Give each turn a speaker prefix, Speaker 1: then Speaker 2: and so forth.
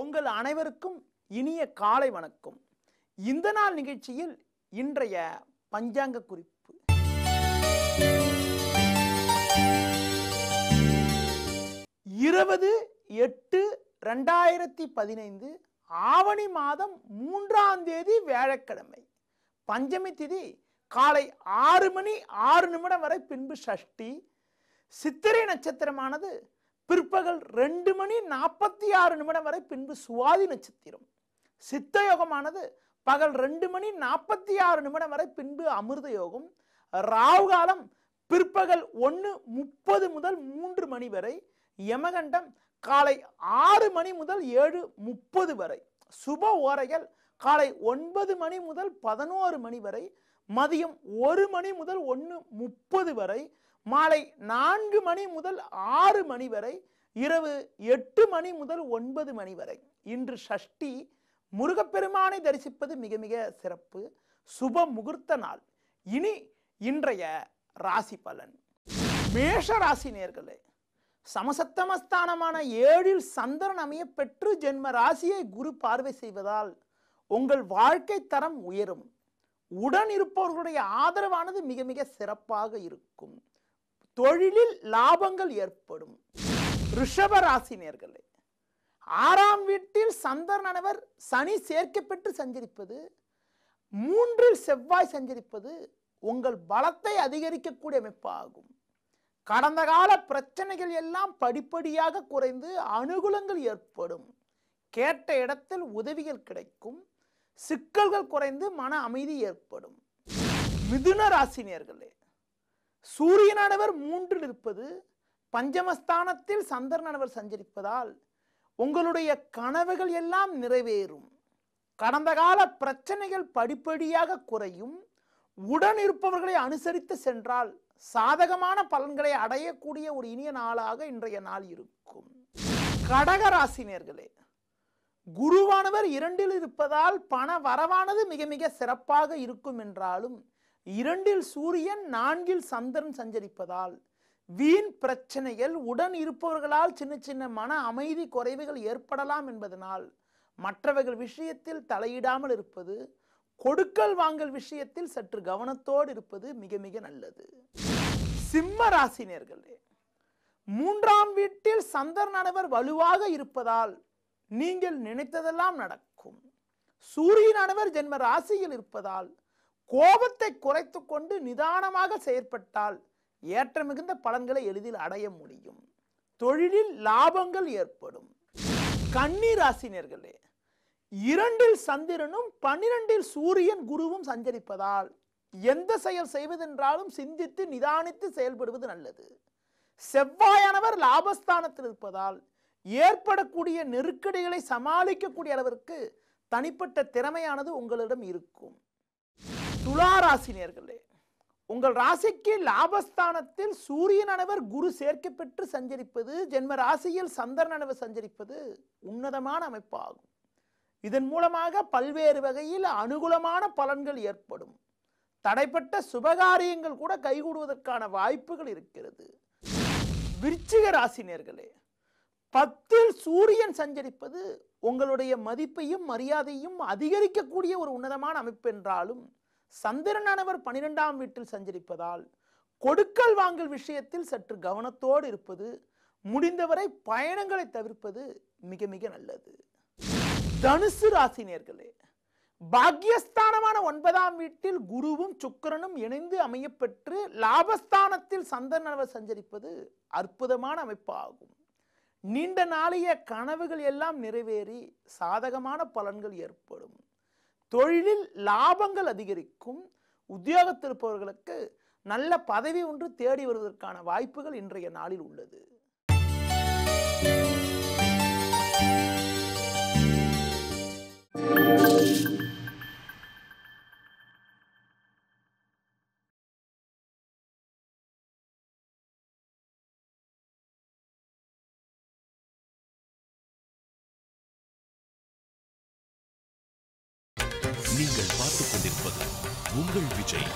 Speaker 1: உங்கள் அனைவருக்கும் இனிய காலை வணக்கம். இந்த நாள் நிகழ்ச்சியில் இன்றைய பஞ்சாங்க குறிப்பு. இருபது 8/2015 ஆவணி மாதம் 3ஆம் தேதி வியாழக்கிழமை. பஞ்சமி திதி காலை 6:06 வரை, பின்பு சஷ்டி. சித்திரை நட்சத்திரமானது பிற்பகல் 2:46 வரை, பின்பு சுவாதி நட்சத்திரம். சித்த யோகமானது பகல் 2:46 வரை, பின்பு அமிர்த யோகம். ராகு காலம் பிற்பகல் 1:30 முதல் 3 மணி வரை. யமகண்டம் காலை 6 மணி முதல் 7:30 வரை. சுப ஓரைகள் காலை 9 மணி முதல் 11 மணி வரை, மதியம் 1 மணி முதல் 1:30 வரை, மாலை 4 மணி முதல் 6 மணி வரை, இரவு 8 மணி முதல் 9 மணி வரை. இன்று சஷ்டி. முருகப்பெருமானை தரிசிப்பது மிக மிக சிறப்பு. சுப முகூர்த்த நாள். இனி இன்றைய ராசி பலன். மேஷ ராசி நேயர்களே, சமசப்தமஸ்தானமான 7இல் சந்திரன் அமைய பெற்று ஜென்ம ராசியை குரு பார்வை செய்வதால் உங்கள் வாழ்க்கை தரம் உயரும். உடன் இருப்பவர்களுடைய ஆதரவானது மிக மிக சிறப்பாக இருக்கும். தொழிலில் லாபங்கள் ஏற்படும். ரிஷப ராசி நேயர்களே, 6ஆம் வீட்டில் சந்திரனவர் சனி சேர்க்கை பெற்று சஞ்சரிப்பது, 3இல் செவ்வாய் சஞ்சரிப்பது உங்கள் பலத்தை அதிகரிக்கக்கூடிய அமைப்பாகும். கடந்த கால பிரச்சனைகள் எல்லாம் படிப்படியாக குறைந்து அனுகூலங்கள் ஏற்படும். கேட்ட இடத்தில் உதவிகள் கிடைக்கும். சிக்கல்கள் குறைந்து மன அமைதி ஏற்படும். மிதுன ராசி நேயர்களே, சூரியனானவர் 3இல் இருப்பது, பஞ்சமஸ்தானத்தில் சந்திரனானவர் சஞ்சரிப்பதால் உங்களுடைய கனவுகள் எல்லாம் நிறைவேறும். கடந்த கால பிரச்சனைகள் படிப்படியாக குறையும். உடன் இருப்பவர்களை அனுசரித்து சென்றால் சாதகமான பலன்களை அடையக்கூடிய ஒரு இனிய நாளாக இன்றைய நாள் இருக்கும். கடக ராசி நேயர்களே, குருவானவர் 2இல் இருப்பதால் பண வரவானது மிக மிக சிறப்பாக இருக்கும் என்றாலும் 2இல் சூரியன் 4இல் சந்திரன் சஞ்சரிப்பதால் வீண் பிரச்சனைகள், உடன் இருப்பவர்களால் சின்ன சின்ன மன அமைதி குறைவுகள் ஏற்படலாம் என்பதனால் மற்றவர்கள் விஷயத்தில் தலையிடாமல் இருப்பது, கொடுக்கல் வாங்கல் விஷயத்தில் சற்று கவனத்தோடு இருப்பது மிக மிக நல்லது. சிம்ம ராசி நேயர்களே, 3ஆம் வீட்டில் சந்திரனானவர் வலுவாக இருப்பதால் நீங்கள் நினைத்ததெல்லாம் நடக்கும். சூரியனானவர் ஜென்ம ராசியில் இருப்பதால் கோபத்தை குறைத்து கொண்டு நிதானமாக செயற்பட்டால் ஏற்ற மிகுந்த பலன்களை எளிதில் அடைய முடியும். தொழிலில் லாபங்கள் ஏற்படும். கன்னி ராசி நேயர்களே, 2இல் சந்திரனும் 12இல் சூரியன் குருவும் சஞ்சரிப்பதால் எந்த செயல் செய்வதென்றாலும் சிந்தித்து நிதானித்து செயல்படுவது நல்லது. செவ்வாயானவர் லாபஸ்தானத்தில் இருப்பதால் ஏற்படக்கூடிய நெருக்கடிகளை சமாளிக்கக்கூடிய அளவிற்கு தனிப்பட்ட திறமையானது உங்களிடம் இருக்கும். துலா ராசி நேயர்களே, உங்கள் ராசிக்கு லாபஸ்தானத்தில் சூரியனானவர் குரு சேர்க்கை பெற்று சஞ்சரிப்பது, ஜென்ம ராசியில் சந்திரனானவர் சஞ்சரிப்பது உன்னதமான அமைப்பாகும். இதன் மூலமாக பல்வேறு வகையில் அனுகூலமான பலன்கள் ஏற்படும். தடைப்பட்ட சுபகாரியங்கள் கூட கைகூடுவதற்கான வாய்ப்புகள் இருக்கிறது. விருச்சிக ராசி நேயர்களே, 10இல் சூரியன் சஞ்சரிப்பது உங்களுடைய மதிப்பையும் மரியாதையும் அதிகரிக்கக்கூடிய ஒரு உன்னதமான அமைப்பு என்றாலும் சந்திரனானவர் 12ஆம் வீட்டில் சஞ்சரிப்பதால் கொடுக்கல் வாங்கல் விஷயத்தில் சற்று கவனத்தோடு இருப்பது, முடிந்தவரை பயணங்களை தவிர்ப்பது மிக மிக நல்லது. தனுசு ராசி நேயர்களே, பாக்யஸ்தானமான 9ஆம் வீட்டில் குருவும் சுக்கிரனும் இணைந்து அமையப்பெற்று லாபஸ்தானத்தில் சந்திரனானவர் சஞ்சரிப்பது அற்புதமான அமைப்பாகும். நீண்ட நாளைய கனவுகள் எல்லாம் நிறைவேறி சாதகமான பலன்கள் ஏற்படும். தொழிலில் லாபங்கள் அதிகரிக்கும். உத்தியோகத்தில் இருப்பவர்களுக்கு நல்ல பதவி ஒன்று தேடி வருவதற்கான வாய்ப்புகள் இன்றைய நாளில் உள்ளது.
Speaker 2: நீங்கள் பார்த்துக் கொண்டிருப்பது உங்கள் விஜய்.